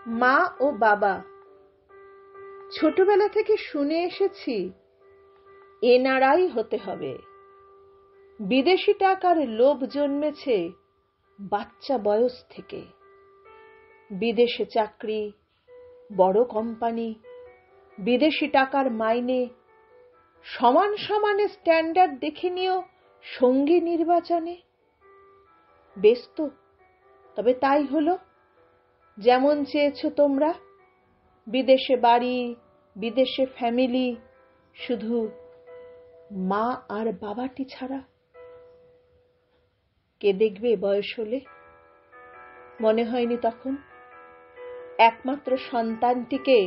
মা ও বাবা। ছোটবেলা থেকে শুনে এসেছি এনআরআই হতে হবে। বিদেশি টাকার লোভ জন্মেছে বাচ্চা বয়স থেকে। বিদেশে চাকরি, বড় কোম্পানি, বিদেশি টাকার মাইনে, সমান সমানে স্ট্যান্ডার্ড দেখে নিও সঙ্গী নির্বাচনে। বেশ তো, তবে তাই হলো। যেমন চেয়েছো তোমরা, বিদেশে বাড়ি, বিদেশে ফ্যামিলি, শুধু মা আর বাবাটি ছাড়া। কে দেখবে বয়স হলে? মনে হয়নি তখন একমাত্র সন্তানটিকে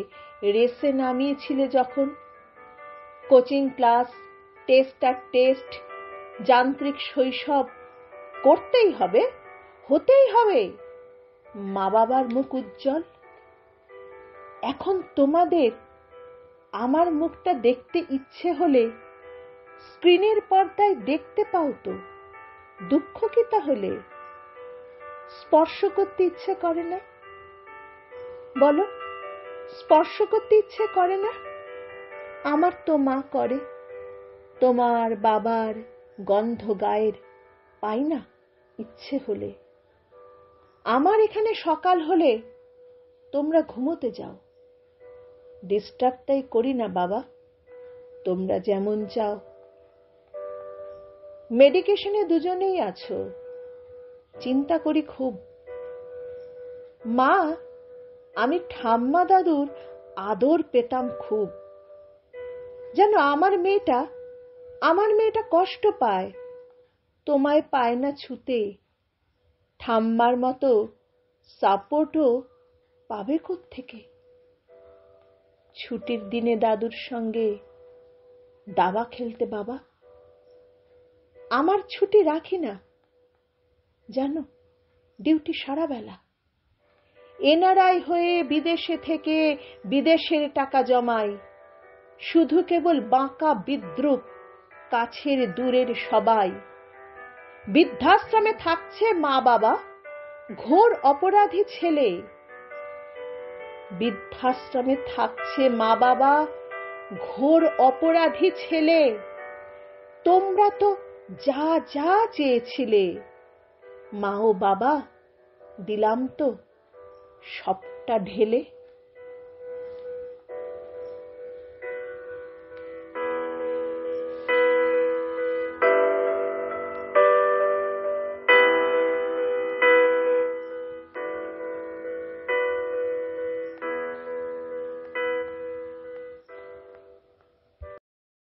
রেসে নামিয়েছিলে যখন? কোচিং ক্লাস, টেস্ট আর টেস্ট, যান্ত্রিক শৈশব করতেই হবে, হতেই হবে মা বাবার মুখ উজ্জ্বল। এখন তোমাদের আমার মুখটা দেখতে ইচ্ছে হলে স্ক্রিনের পর্দায় দেখতে পাও তো। দুঃখ কি তাহলে? স্পর্শ করতে ইচ্ছে করে না? বলো, স্পর্শ করতে ইচ্ছে করে না? আমার তো মা করে। তোমার বাবার গন্ধ গায়ের পাই না ইচ্ছে হলে। আমার এখানে সকাল হলে তোমরা ঘুমোতে যাও। ডিস্টার্ব তাই করি না বাবা, তোমরা যেমন চাও। মেডিকেশনে দুজনেই আছো, চিন্তা করি খুব। মা, আমি ঠাম্মা দাদুর আদর পেতাম খুব। যেন আমার মেয়েটা কষ্ট পায়, তোমায় পায় না ছুতে। ঠাম্মার মতো সাপোর্টও পাবে কোত্থেকে? ছুটির দিনে দাদুর সঙ্গে দাবা খেলতে বাবা। আমার ছুটি রাখি না, জানো, ডিউটি সারা বেলা। এনআরআই হয়ে বিদেশে থেকে বিদেশের টাকা জমাই। শুধু কেবল বাঁকা বিদ্রূপ, কাছের দূরের সবাই। বৃদ্ধাশ্রমে থাকছে মা বাবা, ঘোর অপরাধী ছেলে। বৃদ্ধাশ্রমে থাকছে মা বাবা, ঘোর অপরাধী ছেলে। তোমরা তো যা যা চেয়েছিলে, মা ও বাবা, দিলাম তো সবটা ঢেলে।